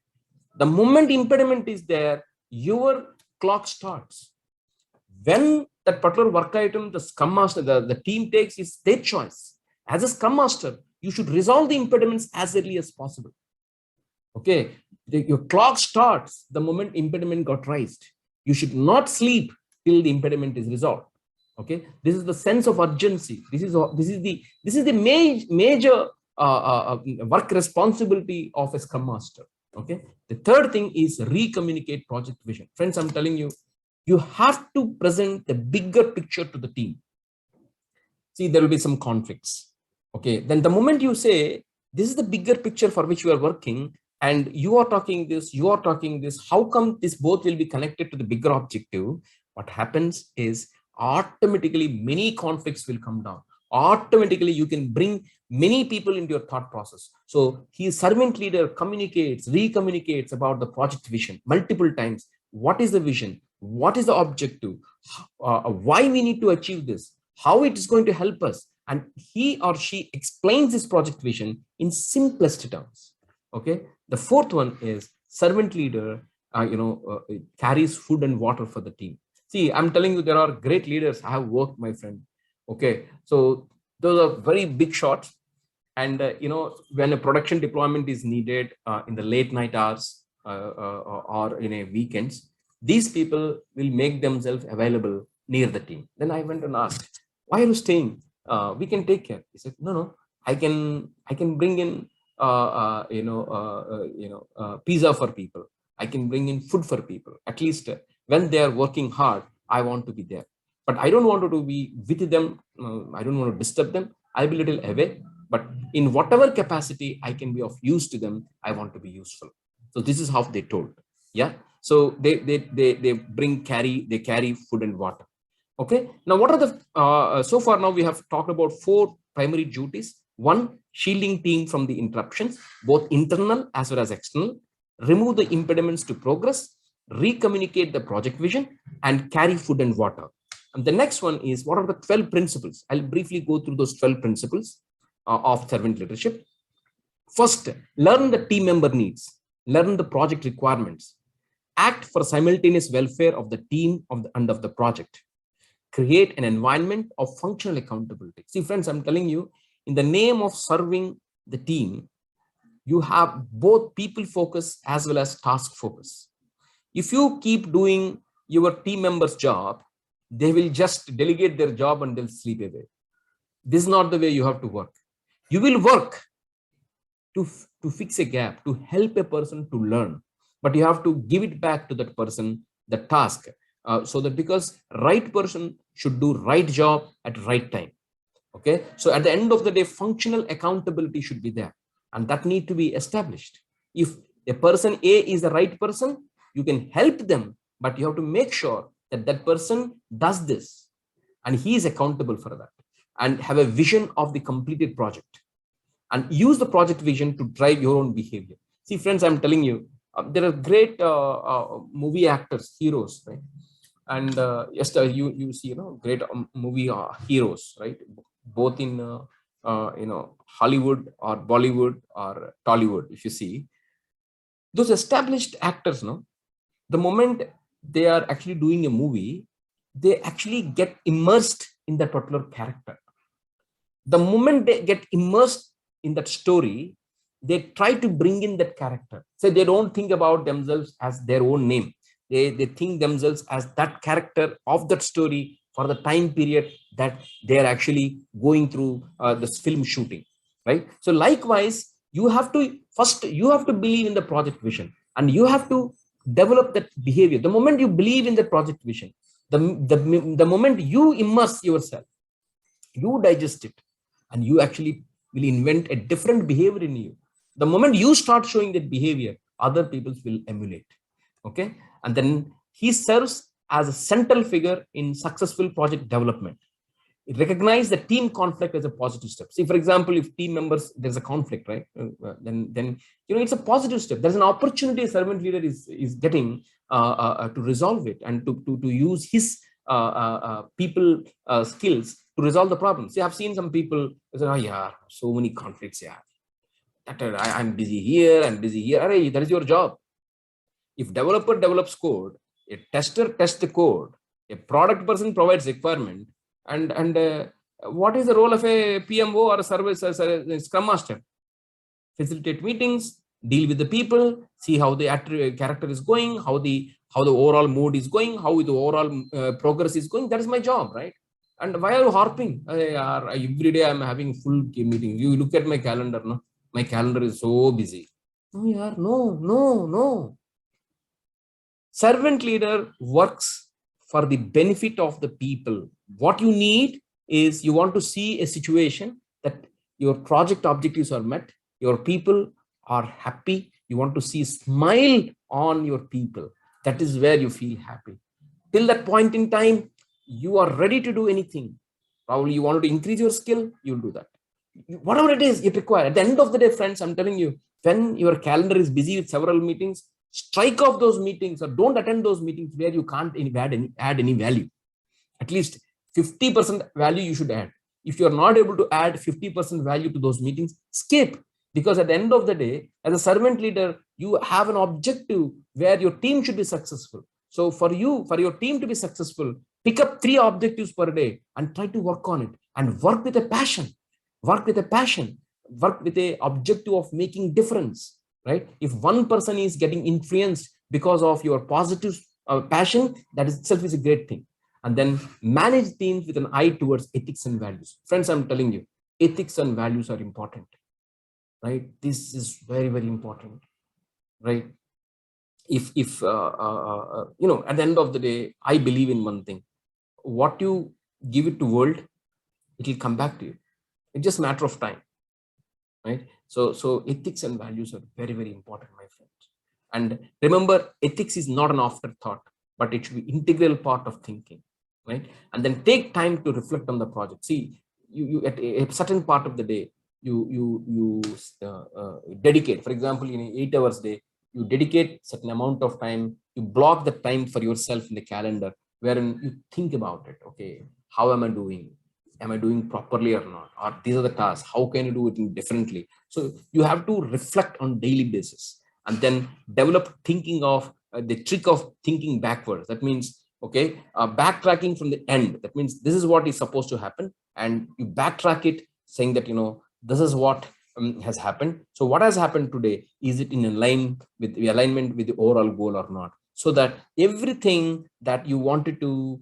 The moment impediment is there, your clock starts. When that particular work item, the Scrum Master, the team takes is their choice. As a Scrum Master, you should resolve the impediments as early as possible. Okay, your clock starts the moment impediment got raised. You should not sleep till the impediment is resolved. Okay, this is the sense of urgency. This is the major work responsibility of a Scrum Master. Okay, the third thing is recommunicate project vision. Friends, I'm telling you, you have to present the bigger picture to the team. See, there will be some conflicts. Okay, then the moment you say this is the bigger picture for which you are working, and you are talking this, you are talking this, how come this both will be connected to the bigger objective? What happens is automatically many conflicts will come down. Automatically you can bring many people into your thought process. So his servant leader communicates, recommunicates about the project vision multiple times. What is the vision? What is the objective? Why we need to achieve this? How it is going to help us? And he or she explains this project vision in simplest terms. Okay. The fourth one is servant leader, carries food and water for the team. See, I'm telling you, there are great leaders I have worked, my friend. Okay. So those are very big shots. And, when a production deployment is needed in the late night hours or in a weekends, these people will make themselves available near the team. Then I went and asked, why are you staying? We can take care. He said, no, I can bring in pizza for people. I can bring in food for people. At least when they are working hard, I want to be there. But I don't want to be with them. I don't want to disturb them. I'll be a little away. But in whatever capacity I can be of use to them, I want to be useful. So this is how they told. Yeah. So they carry food and water. Okay. Now, what are the so far now we have talked about 4 primary duties. One, shielding team from the interruptions, both internal as well as external, remove the impediments to progress, recommunicate the project vision, and carry food and water. And the next one is, what are the 12 principles? I'll briefly go through those 12 principles of servant leadership. First, learn the team member needs, learn the project requirements, act for simultaneous welfare of the team and of the project, create an environment of functional accountability. See, friends, I'm telling you, in the name of serving the team, you have both people focus as well as task focus. If you keep doing your team members' job, they will just delegate their job and they'll sleep away. This is not the way you have to work. You will work to fix a gap, to help a person to learn, but you have to give it back to that person, the task, so that, because right person should do right job at right time. Okay. So at the end of the day, functional accountability should be there, and that need to be established. If a person A is the right person, you can help them, but you have to make sure that that person does this and he is accountable for that, and have a vision of the completed project, and use the project vision to drive your own behavior. See, friends, I'm telling you, there are great movie actors, heroes, right? And yes, you see, great movie heroes, right? Both in Hollywood or Bollywood or Tollywood. If you see those established actors, the moment they are actually doing a movie, they actually get immersed in that particular character. The moment they get immersed in that story, they try to bring in that character. So they don't think about themselves as their own name. They think themselves as that character of that story for the time period that they are actually going through this film shooting, right? So likewise, you have to believe in the project vision, and you have to develop that behavior. The moment you believe in the project vision, the moment you immerse yourself, you digest it, and you actually will invent a different behavior in you. The moment you start showing that behavior, other people will emulate. Okay. And then he serves as a central figure in successful project development. It recognizes the team conflict as a positive step. See, for example, if team members, there's a conflict, right? Then it's a positive step. There's an opportunity a servant leader is getting to resolve it, and to use his people skills to resolve the problem. See, I've seen some people say, oh yeah, so many conflicts, yeah. I'm busy here and busy here. Array, that is your job. If developer develops code, a tester tests the code, a product person provides requirement, and what is the role of a PMO or a service as a Scrum Master? Facilitate meetings, deal with the people, see how the character is going, how the overall mood is going, how the overall progress is going. That is my job, right? And why are you harping? Every day I'm having full meeting. You look at my calendar, no? My calendar is so busy. No. Servant leader works for the benefit of the people. What you need is, you want to see a situation that your project objectives are met, your people are happy, You want to see smile on your people. That is where you feel happy. Till that point in time, you are ready to do anything. Probably you want to increase your skill, you'll do that. Whatever it is, it requires. At the end of the day, friends, I'm telling you, when your calendar is busy with several meetings, strike off those meetings or don't attend those meetings where you can't add any value. At least 50% value you should add. If you're not able to add 50% value to those meetings, skip. Because at the end of the day, as a servant leader, you have an objective where your team should be successful. So for your team to be successful, pick up 3 objectives per day and try to work on it, and work with a passion. Work with a passion. Work with a objective of making difference, right? If one person is getting influenced because of your positive passion, that itself is a great thing. And then manage teams with an eye towards ethics and values. Friends, I'm telling you, ethics and values are important, right? This is very, very important, right? If at the end of the day, I believe in one thing: what you give it to world, it will come back to you. It's just a matter of time, right? So ethics and values are very, very important, my friends. And remember, ethics is not an afterthought, but it should be integral part of thinking, right? And then take time to reflect on the project. See, you at a certain part of the day, you dedicate. For example, in an 8 hours day, you dedicate certain amount of time. You block the time for yourself in the calendar, wherein you think about it. Okay, how am I doing? Am I doing properly or not? Or these are the tasks. How can you do it differently? So you have to reflect on daily basis, and then develop thinking of the trick of thinking backwards. That means, okay, backtracking from the end. That means this is what is supposed to happen, and you backtrack it, saying that this is what has happened. So what has happened today, is it in alignment with the overall goal or not? So that everything that you wanted to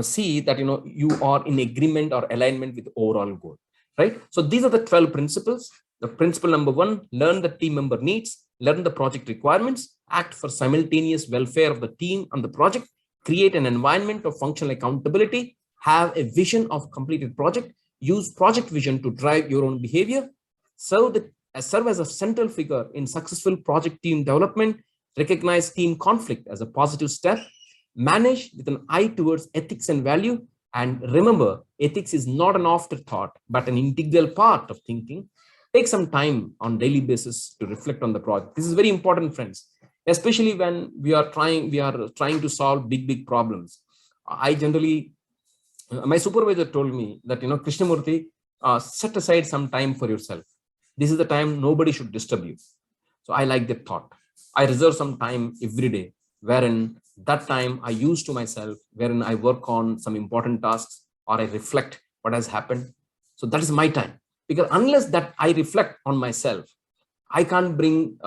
see, that you are in agreement or alignment with the overall goal, right? So these are the 12 principles. The principle number 1: learn the team member needs, learn the project requirements, act for simultaneous welfare of the team and the project, create an environment of functional accountability, have a vision of completed project, use project vision to drive your own behavior, serve as a central figure in successful project team development, recognize team conflict as a positive step, manage with an eye towards ethics and value. And remember, ethics is not an afterthought, but an integral part of thinking. Take some time on daily basis to reflect on the project. This is very important, friends, especially when we are trying to solve big problems. I generally, my supervisor told me that, Krishnamurthy, set aside some time for yourself. This is the time nobody should disturb you. So I like that thought. I reserve some time every day, wherein that time I use to myself, wherein I work on some important tasks or I reflect what has happened. So that is my time, because unless that I reflect on myself, I can't bring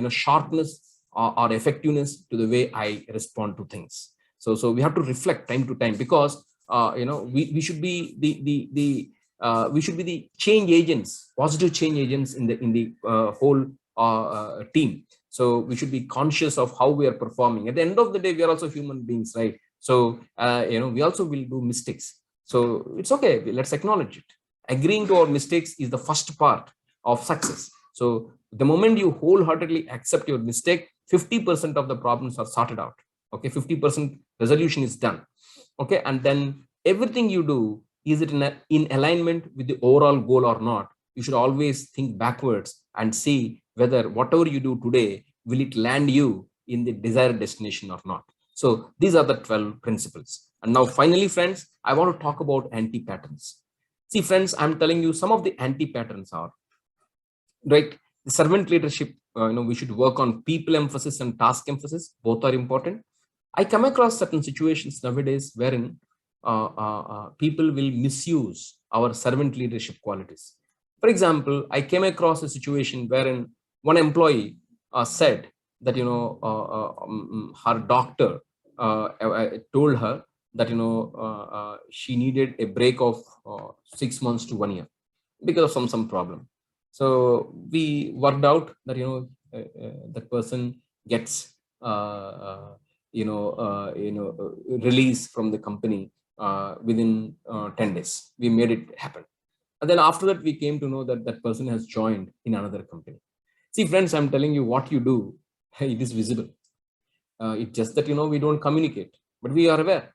sharpness or effectiveness to the way I respond to things. So we have to reflect time to time, because we should be the change agents, positive change agents in the whole team. So we should be conscious of how we are performing. At the end of the day, we are also human beings, right? So we also will do mistakes. So it's okay. Let's acknowledge it. Agreeing to our mistakes is the first part of success. So the moment you wholeheartedly accept your mistake, 50% of the problems are sorted out. Okay, 50% resolution is done. Okay, and then everything you do, is it in alignment with the overall goal or not? You should always think backwards and see whether whatever you do today, will it land you in the desired destination or not. So these are the 12 principles. And now finally, friends, I want to talk about anti-patterns. See, friends, I'm telling you, some of the anti-patterns are, right, the servant leadership. We should work on people emphasis and task emphasis. Both are important. I come across certain situations nowadays wherein people will misuse our servant leadership qualities. For example, I came across a situation wherein one employee said that her doctor told her that she needed a break of 6 months to 1 year because of some problem. So we worked out that that person gets release from the company within 10 days. We made it happen. And then after that, we came to know that that person has joined in another company. See, friends, I'm telling you what you do, it is visible. It's just that, we don't communicate, but we are aware,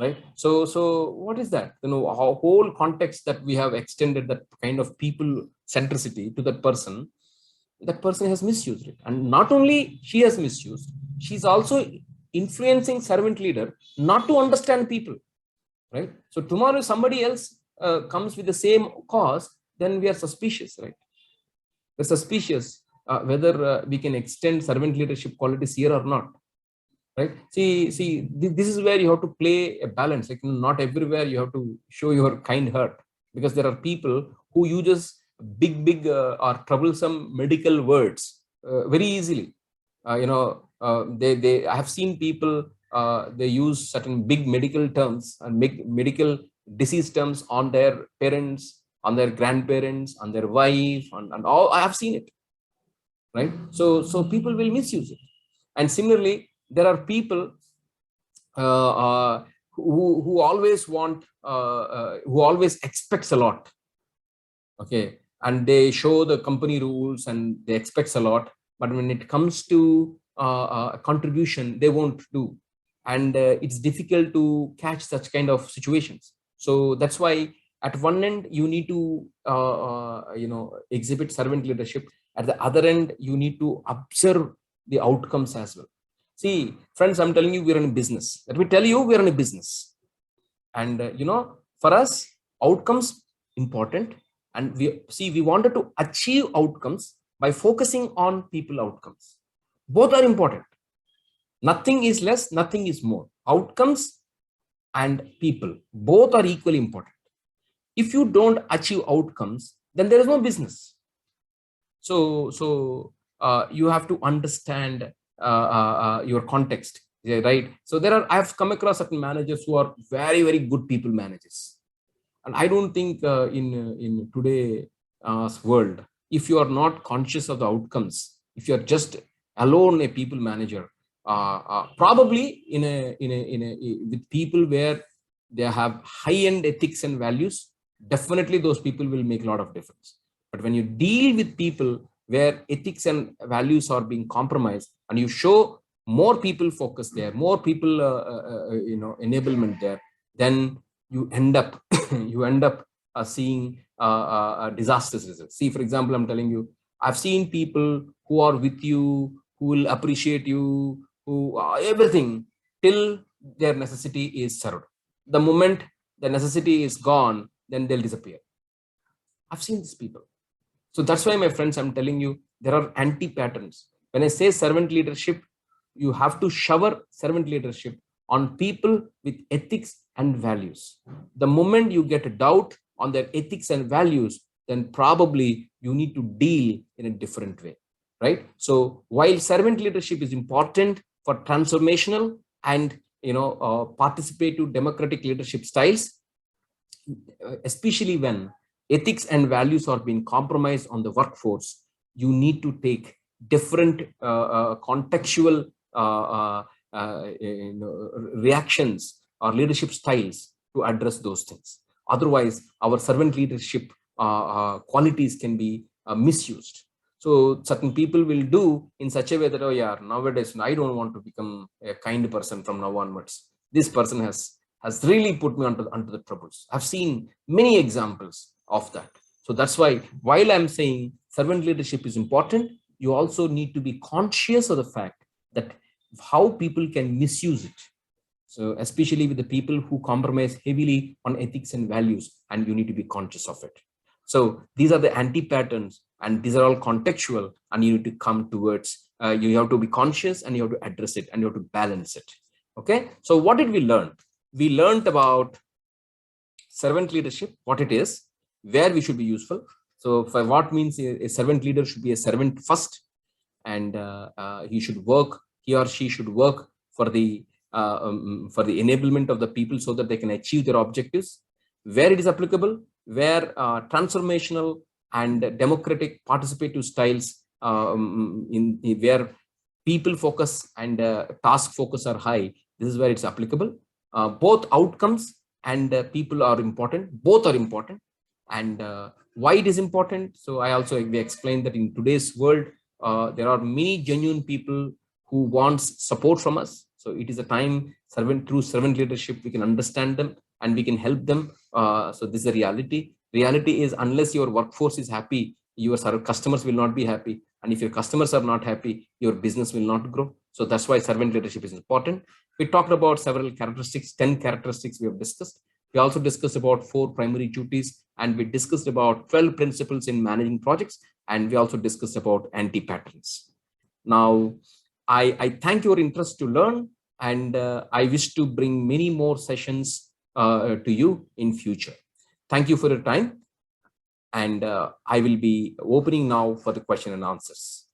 right? So what is that? Our whole context that we have extended that kind of people centricity to that person has misused it. And not only she has misused, she's also influencing servant leader not to understand people, right? So tomorrow somebody else comes with the same cause, then we are suspicious, right? We're suspicious whether we can extend servant leadership qualities here or not, right? See, this is where you have to play a balance. Like, not everywhere you have to show your kind heart, because there are people who uses big or troublesome medical words very easily. I have seen people, they use certain big medical terms and medical disease terms on their parents, on their grandparents, on their wife, and all. I have seen it, right? So people will misuse it. And similarly, there are people who always want, who always expects a lot. Okay, and they show the company rules and they expects a lot, but when it comes to contribution, they won't do. And it's difficult to catch such kind of situations. So that's why at one end you need to exhibit servant leadership. At the other end, you need to observe the outcomes as well. See, friends, I'm telling you, we're in a business. Let me tell you, we're in a business. And, for us, outcomes important. And we wanted to achieve outcomes by focusing on people outcomes. Both are important. Nothing is less, nothing is more. Outcomes and people, both are equally important. If you don't achieve outcomes, then there is no business. So you have to understand your context, right? So I have come across certain managers who are very, very good people managers. And I don't think in today's world, if you are not conscious of the outcomes, if you are just alone a people manager, probably with people where they have high-end ethics and values, definitely those people will make a lot of difference. But when you deal with people where ethics and values are being compromised, and you show more people focus there, more people enablement there, then you end up seeing disastrous results. See, for example, I'm telling you, I've seen people who are with you, who will appreciate you, who everything till their necessity is served. The moment the necessity is gone, then they'll disappear. I've seen these people. So that's why, my friends, I'm telling you, there are anti-patterns. When I say servant leadership, you have to shower servant leadership on people with ethics and values. The moment you get a doubt on their ethics and values, then probably you need to deal in a different way, right? So while servant leadership is important for transformational and participative democratic leadership styles, especially when ethics and values are being compromised on the workforce, you need to take different contextual reactions or leadership styles to address those things. Otherwise, our servant leadership qualities can be misused. So certain people will do in such a way that, oh yeah, nowadays I don't want to become a kind person from now onwards. This person has really put me onto the troubles. I've seen many examples of that. So that's why, while I'm saying servant leadership is important, you also need to be conscious of the fact that how people can misuse it. So especially with the people who compromise heavily on ethics and values, and you need to be conscious of it. So these are the anti-patterns, and these are all contextual, and you need to come towards, you have to be conscious, and you have to address it, and you have to balance it. Okay. So what did we learn? We learned about servant leadership, what it is, where we should be useful. So for what means a servant leader should be a servant first, and he or she should work for the enablement of the people so that they can achieve their objectives. Where it is applicable, where transformational and democratic participative styles where people focus and task focus are high, this is where it's applicable. Both outcomes and people are important. Both are important. and why it is important. So I also we explained that in today's world, there are many genuine people who wants support from us. So it is a time through servant leadership, we can understand them and we can help them. So this is a reality. Reality is, unless your workforce is happy, your customers will not be happy. And if your customers are not happy, your business will not grow. So that's why servant leadership is important. We talked about several characteristics, 10 characteristics we have discussed. We also discussed about 4 primary duties, and we discussed about 12 principles in managing projects, and we also discussed about anti-patterns. Now, I thank your interest to learn, and I wish to bring many more sessions to you in future. Thank you for your time, and I will be opening now for the question and answers.